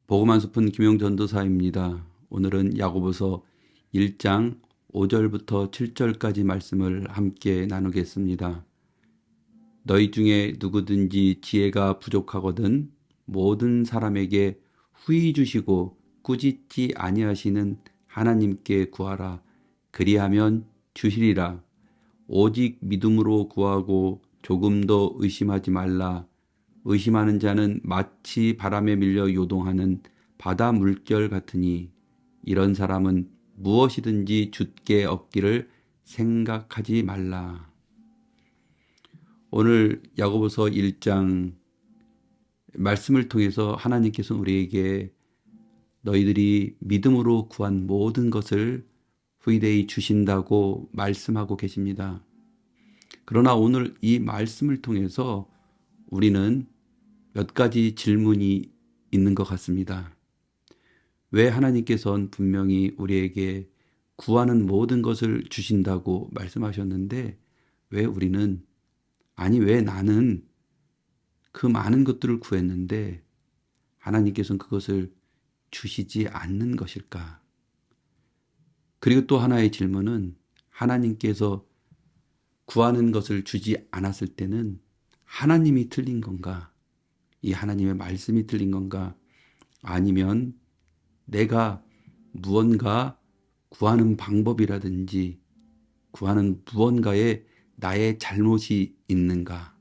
복음 한 스푼 김용전도사입니다. 오늘은 야고보서 1장 5절부터 7절까지 말씀을 함께 나누겠습니다. 너희 중에 누구든지 지혜가 부족하거든 모든 사람에게 후히 주시고 꾸짖지 아니하시는 하나님께 구하라. 그리하면 주시리라. 오직 믿음으로 구하고 조금도 의심하지 말라. 의심하는 자는 마치 바람에 밀려 요동하는 바다 물결 같으니 이런 사람은 무엇이든지 주께 얻기를 생각하지 말라. 오늘 야고보서 1장 말씀을 통해서 하나님께서는 우리에게 너희들이 믿음으로 구한 모든 것을 후히대히 주신다고 말씀하고 계십니다. 그러나 오늘 이 말씀을 통해서 우리는 몇 가지 질문이 있는 것 같습니다. 왜 하나님께서는 분명히 우리에게 구하는 모든 것을 주신다고 말씀하셨는데 왜 우리는 왜 나는 그 많은 것들을 구했는데 하나님께서는 그것을 주시지 않는 것일까? 그리고 또 하나의 질문은 하나님께서 구하는 것을 주지 않았을 때는 하나님이 틀린 건가? 이 하나님의 말씀이 틀린 건가? 아니면 내가 무언가 구하는 방법이라든지 구하는 무언가에 나의 잘못이 있는가?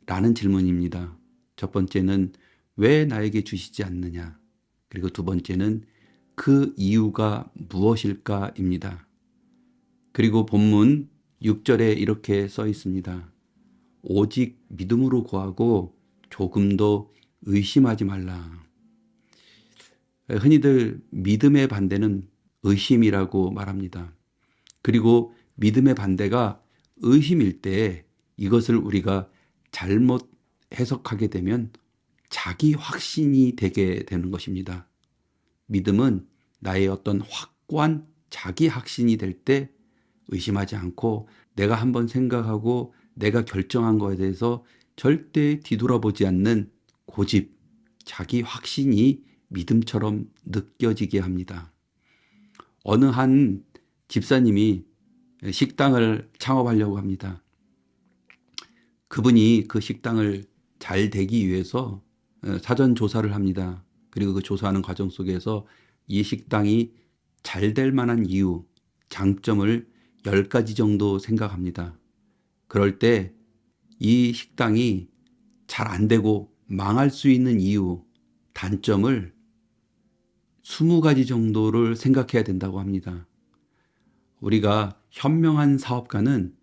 라는 질문입니다. 첫 번째는 왜 나에게 주시지 않느냐? 그리고 두 번째는 그 이유가 무엇일까입니다. 그리고 본문 6절에 이렇게 써 있습니다. 오직 믿음으로 구하고 조금도 의심하지 말라. 흔히들 믿음의 반대는 의심이라고 말합니다. 그리고 믿음의 반대가 의심일 때 이것을 우리가 잘못 해석하게 되면 자기 확신이 되게 되는 것입니다. 믿음은 나의 어떤 확고한 자기 확신이 될 때 의심하지 않고 내가 한번 생각하고 내가 결정한 거에 대해서 절대 뒤돌아보지 않는 고집, 자기 확신이 믿음처럼 느껴지게 합니다. 어느 한 집사님이 식당을 창업하려고 합니다. 그분이 그 식당을 잘 되기 위해서 사전 조사를 합니다. 그리고 그 조사하는 과정 속에서 이 식당이 잘 될 만한 이유, 장점을 10가지 정도 생각합니다. 그럴 때 이 식당이 잘 안 되고 망할 수 있는 이유, 단점을 20가지 정도를 생각해야 된다고 합니다. 우리가 현명한 사업가는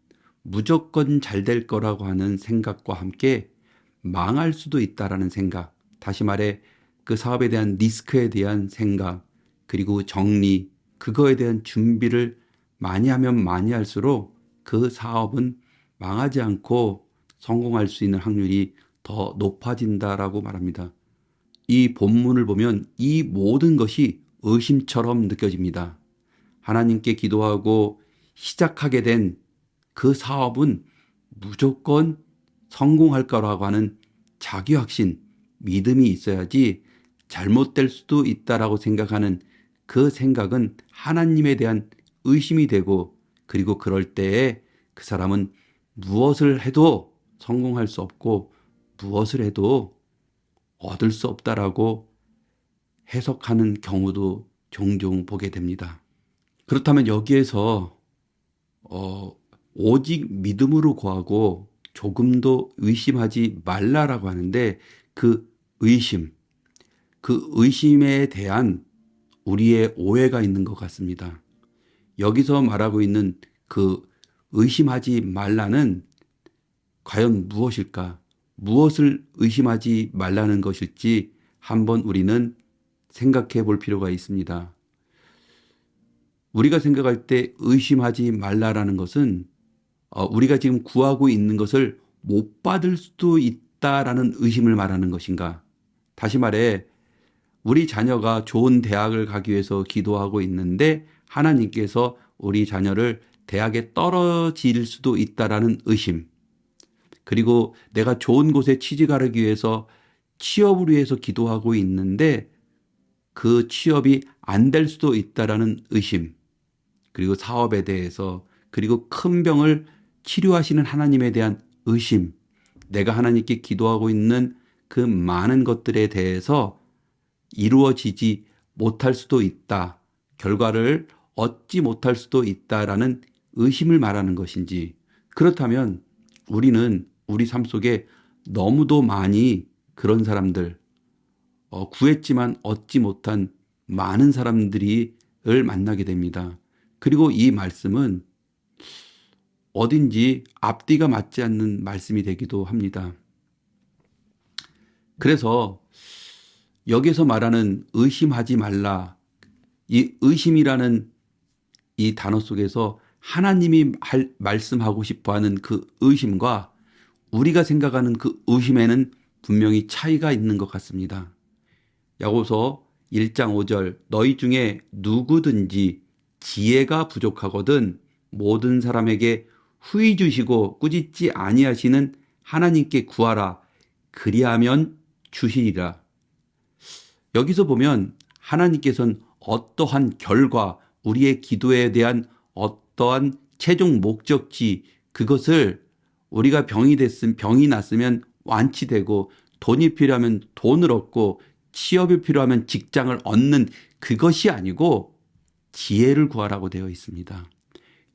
무조건 잘 될 거라고 하는 생각과 함께 망할 수도 있다라는 생각, 다시 말해 그 사업에 대한 리스크에 대한 생각, 그리고 정리, 그거에 대한 준비를 많이 하면 많이 할수록 그 사업은 망하지 않고 성공할 수 있는 확률이 더 높아진다라고 말합니다. 이 본문을 보면 이 모든 것이 의심처럼 느껴집니다. 하나님께 기도하고 시작하게 된 그 사업은 무조건 성공할 거라고 하는 자기 확신, 믿음이 있어야지 잘못될 수도 있다라고 생각하는 그 생각은 하나님에 대한 의심이 되고, 그리고 그럴 때에 그 사람은 무엇을 해도 성공할 수 없고 무엇을 해도 얻을 수 없다라고 해석하는 경우도 종종 보게 됩니다. 그렇다면 여기에서 오직 믿음으로 구하고 조금도 의심하지 말라라고 하는데 그 의심에 대한 우리의 오해가 있는 것 같습니다. 여기서 말하고 있는 그 의심하지 말라는 과연 무엇일까? 무엇을 의심하지 말라는 것일지 한번 우리는 생각해 볼 필요가 있습니다. 우리가 생각할 때 의심하지 말라라는 것은 우리가 지금 구하고 있는 것을 못 받을 수도 있다라는 의심을 말하는 것인가? 다시 말해 우리 자녀가 좋은 대학을 가기 위해서 기도하고 있는데 하나님께서 우리 자녀를 대학에 떨어질 수도 있다라는 의심, 그리고 내가 좋은 곳에 취직하기 위해서 취업을 위해서 기도하고 있는데 그 취업이 안 될 수도 있다라는 의심, 그리고 사업에 대해서, 그리고 큰 병을 치료하시는 하나님에 대한 의심, 내가 하나님께 기도하고 있는 그 많은 것들에 대해서 이루어지지 못할 수도 있다, 결과를 얻지 못할 수도 있다라는 의심을 말하는 것인지, 그렇다면 우리는 우리 삶 속에 너무도 많이 그런 사람들, 구했지만 얻지 못한 많은 사람들을 만나게 됩니다. 그리고 이 말씀은 어딘지 앞뒤가 맞지 않는 말씀이 되기도 합니다. 그래서 여기서 말하는 의심하지 말라, 이 의심이라는 이 단어 속에서 하나님이 말씀하고 싶어하는 그 의심과 우리가 생각하는 그 의심에는 분명히 차이가 있는 것 같습니다. 야고보서 1장 5절, 너희 중에 누구든지 지혜가 부족하거든 모든 사람에게 후히 주시고 꾸짖지 아니하시는 하나님께 구하라, 그리하면 주시리라. 여기서 보면 하나님께서는 어떠한 결과, 우리의 기도에 대한 어떠한 최종 목적지, 그것을 우리가 병이 났으면 완치되고, 돈이 필요하면 돈을 얻고, 취업이 필요하면 직장을 얻는 그것이 아니고 지혜를 구하라고 되어 있습니다.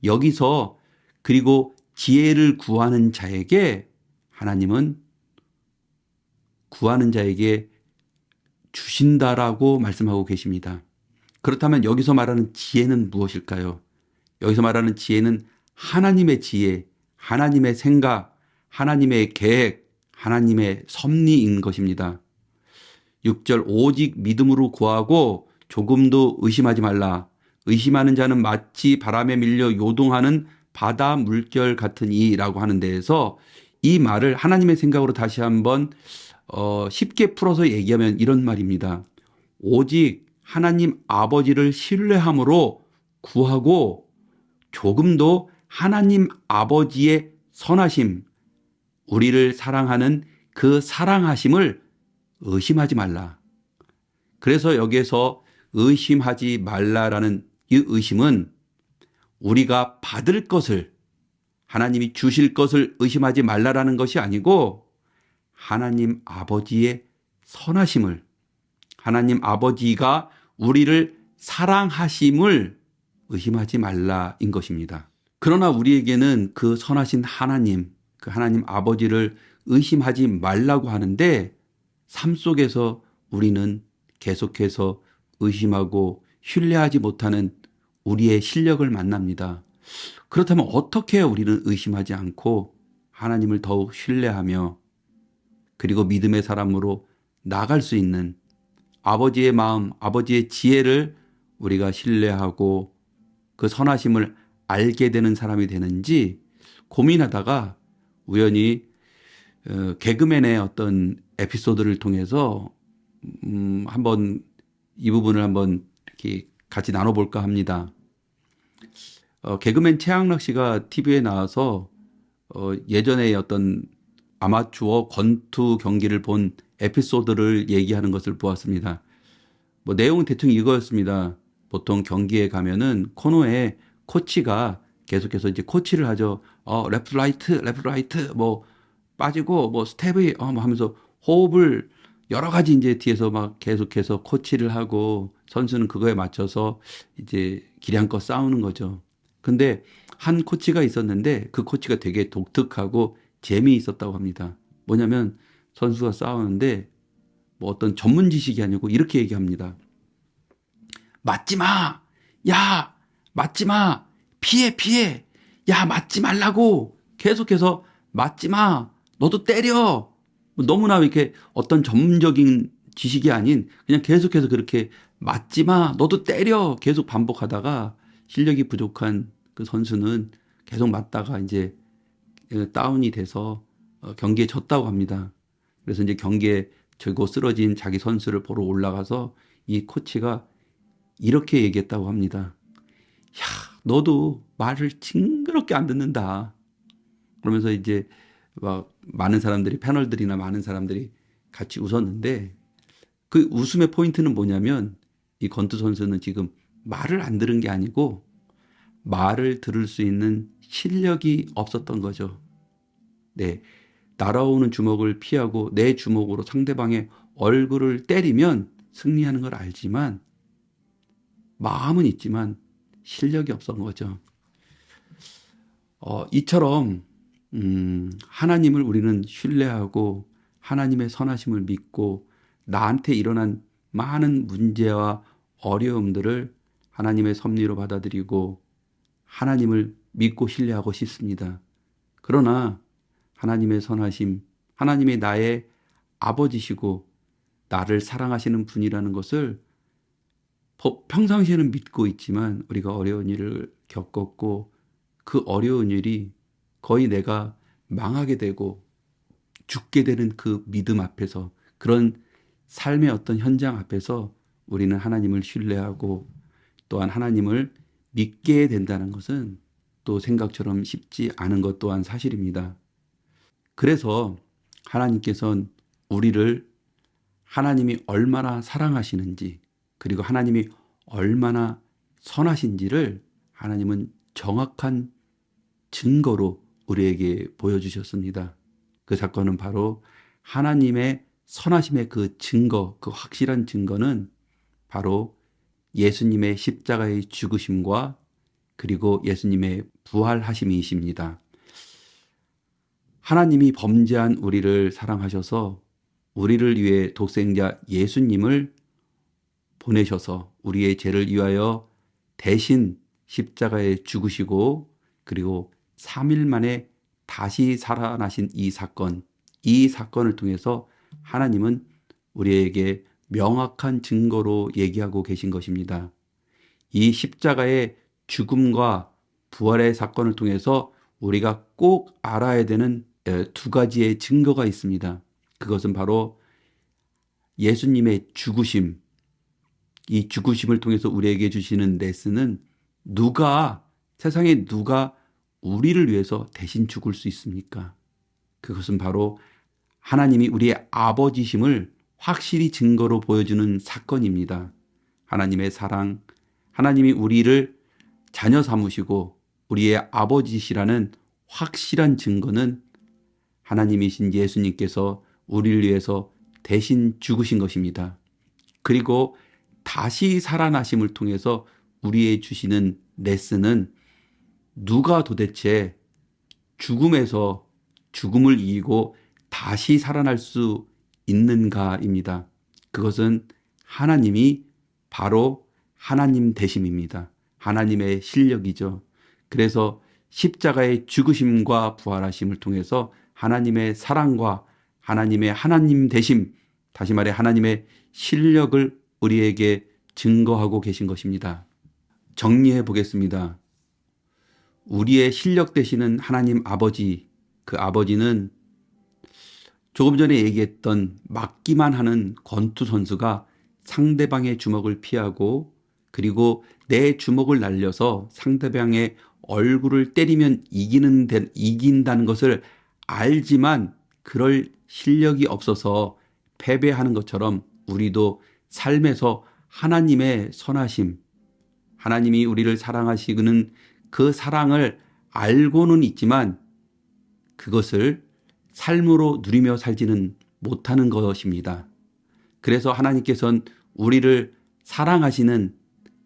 여기서 그리고 지혜를 구하는 자에게 하나님은 구하는 자에게 주신다라고 말씀하고 계십니다. 그렇다면 여기서 말하는 지혜는 무엇일까요? 여기서 말하는 지혜는 하나님의 지혜, 하나님의 생각, 하나님의 계획, 하나님의 섭리인 것입니다. 6절, 오직 믿음으로 구하고 조금도 의심하지 말라. 의심하는 자는 마치 바람에 밀려 요동하는 바다 물결 같으니라고 하는 데에서 이 말을 하나님의 생각으로 다시 한번 쉽게 풀어서 얘기하면 이런 말입니다. 오직 하나님 아버지를 신뢰함으로 구하고 조금도 하나님 아버지의 선하심, 우리를 사랑하는 그 사랑하심을 의심하지 말라. 그래서 여기에서 의심하지 말라라는 이 의심은 우리가 받을 것을, 하나님이 주실 것을 의심하지 말라라는 것이 아니고 하나님 아버지의 선하심을, 하나님 아버지가 우리를 사랑하심을 의심하지 말라인 것입니다. 그러나 우리에게는 그 선하신 하나님, 그 하나님 아버지를 의심하지 말라고 하는데 삶 속에서 우리는 계속해서 의심하고 신뢰하지 못하는 우리의 실력을 만납니다. 그렇다면 어떻게 우리는 의심하지 않고 하나님을 더욱 신뢰하며 그리고 믿음의 사람으로 나아갈 수 있는 아버지의 마음, 아버지의 지혜를 우리가 신뢰하고 그 선하심을 알게 되는 사람이 되는지 고민하다가 우연히 개그맨의 어떤 에피소드를 통해서 한번 이 부분을 한번 이렇게 같이 나눠볼까 합니다. 개그맨 최양락 씨가 TV에 나와서 예전에 어떤 아마추어 권투 경기를 본 에피소드를 얘기하는 것을 보았습니다. 뭐 내용은 대충 이거였습니다. 보통 경기에 가면은 코너에 코치가 계속해서 이제 코치를 하죠. 레프트 라이트 뭐 빠지고 뭐 스텝이 뭐 하면서 호흡을 여러 가지 이제 뒤에서 막 계속해서 코치를 하고 선수는 그거에 맞춰서 이제 기량껏 싸우는 거죠. 근데 한 코치가 있었는데 그 코치가 되게 독특하고 재미있었다고 합니다. 뭐냐면 선수가 싸우는데 뭐 어떤 전문 지식이 아니고 이렇게 얘기합니다. 맞지 마! 야! 맞지 마! 피해! 야! 맞지 말라고! 계속해서 맞지 마! 너도 때려! 너무나 이렇게 어떤 전문적인 지식이 아닌 그냥 계속해서 그렇게 맞지 마! 너도 때려! 계속 반복하다가 실력이 부족한 그 선수는 계속 맞다가 이제 다운이 돼서 경기에 졌다고 합니다. 그래서 이제 경기에 져고 쓰러진 자기 선수를 보러 올라가서 이 코치가 이렇게 얘기했다고 합니다. 야, 너도 말을 징그럽게 안 듣는다. 그러면서 이제 막 많은 사람들이, 패널들이나 많은 사람들이 같이 웃었는데 그 웃음의 포인트는 뭐냐면 이 건투 선수는 지금 말을 안 들은 게 아니고 말을 들을 수 있는 실력이 없었던 거죠. 네. 날아오는 주먹을 피하고 내 주먹으로 상대방의 얼굴을 때리면 승리하는 걸 알지만 마음은 있지만 실력이 없었던 거죠. 이처럼 하나님을 우리는 신뢰하고 하나님의 선하심을 믿고 나한테 일어난 많은 문제와 어려움들을 하나님의 섭리로 받아들이고 하나님을 믿고 신뢰하고 싶습니다. 그러나 하나님의 선하심, 하나님이 나의 아버지시고 나를 사랑하시는 분이라는 것을 평상시에는 믿고 있지만 우리가 어려운 일을 겪었고 그 어려운 일이 거의 내가 망하게 되고 죽게 되는 그 믿음 앞에서, 그런 삶의 어떤 현장 앞에서 우리는 하나님을 신뢰하고 또한 하나님을 믿게 된다는 것은 또 생각처럼 쉽지 않은 것 또한 사실입니다. 그래서 하나님께서는 우리를 하나님이 얼마나 사랑하시는지, 그리고 하나님이 얼마나 선하신지를 하나님은 정확한 증거로 우리에게 보여주셨습니다. 그 사건은 바로 하나님의 선하심의 그 증거, 그 확실한 증거는 바로 예수님의 십자가의 죽으심과 그리고 예수님의 부활하심이십니다. 하나님이 범죄한 우리를 사랑하셔서 우리를 위해 독생자 예수님을 보내셔서 우리의 죄를 위하여 대신 십자가에 죽으시고 그리고 3일 만에 다시 살아나신 이 사건을 통해서 하나님은 우리에게 명확한 증거로 얘기하고 계신 것입니다. 이 십자가의 죽음과 부활의 사건을 통해서 우리가 꼭 알아야 되는 두 가지의 증거가 있습니다. 그것은 바로 예수님의 죽으심, 이 죽으심을 통해서 우리에게 주시는 레슨은 세상에 누가 우리를 위해서 대신 죽을 수 있습니까? 그것은 바로 하나님이 우리의 아버지심을 확실히 증거로 보여주는 사건입니다. 하나님의 사랑, 하나님이 우리를 자녀 삼으시고 우리의 아버지시라는 확실한 증거는 하나님이신 예수님께서 우리를 위해서 대신 죽으신 것입니다. 그리고 다시 살아나심을 통해서 우리의 주시는 레슨은 누가 도대체 죽음에서 죽음을 이기고 다시 살아날 수 있는가입니다. 그것은 하나님이 바로 하나님 되심입니다. 하나님의 실력이죠. 그래서 십자가의 죽으심과 부활하심을 통해서 하나님의 사랑과 하나님의 하나님 되심, 다시 말해 하나님의 실력을 우리에게 증거하고 계신 것입니다. 정리해 보겠습니다. 우리의 실력 되시는 하나님 아버지, 그 아버지는 조금 전에 얘기했던 맞기만 하는 권투 선수가 상대방의 주먹을 피하고 그리고 내 주먹을 날려서 상대방의 얼굴을 때리면 이긴다는 것을 알지만 그럴 실력이 없어서 패배하는 것처럼 우리도 삶에서 하나님의 선하심, 하나님이 우리를 사랑하시는 그 사랑을 알고는 있지만 그것을 삶으로 누리며 살지는 못하는 것입니다. 그래서 하나님께서는 우리를 사랑하시는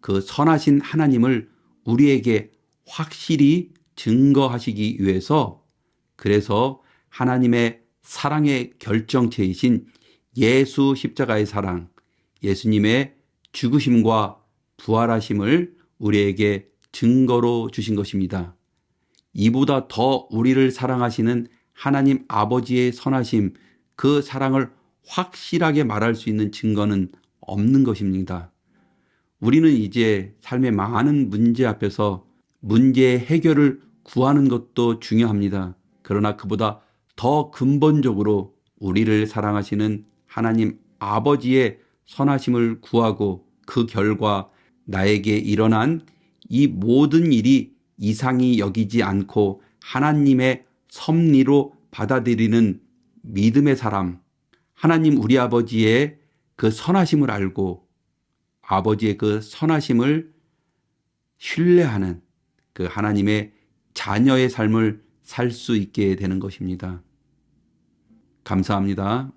그 선하신 하나님을 우리에게 확실히 증거하시기 위해서, 그래서 하나님의 사랑의 결정체이신 예수 십자가의 사랑, 예수님의 죽으심과 부활하심을 우리에게 증거로 주신 것입니다. 이보다 더 우리를 사랑하시는 하나님 아버지의 선하심, 그 사랑을 확실하게 말할 수 있는 증거는 없는 것입니다. 우리는 이제 삶의 많은 문제 앞에서 문제의 해결을 구하는 것도 중요합니다. 그러나 그보다 더 근본적으로 우리를 사랑하시는 하나님 아버지의 선하심을 구하고 그 결과 나에게 일어난 이 모든 일이 이상히 여기지 않고 하나님의 섭리로 받아들이는 믿음의 사람, 하나님 우리 아버지의 그 선하심을 알고 아버지의 그 선하심을 신뢰하는 그 하나님의 자녀의 삶을 살 수 있게 되는 것입니다. 감사합니다.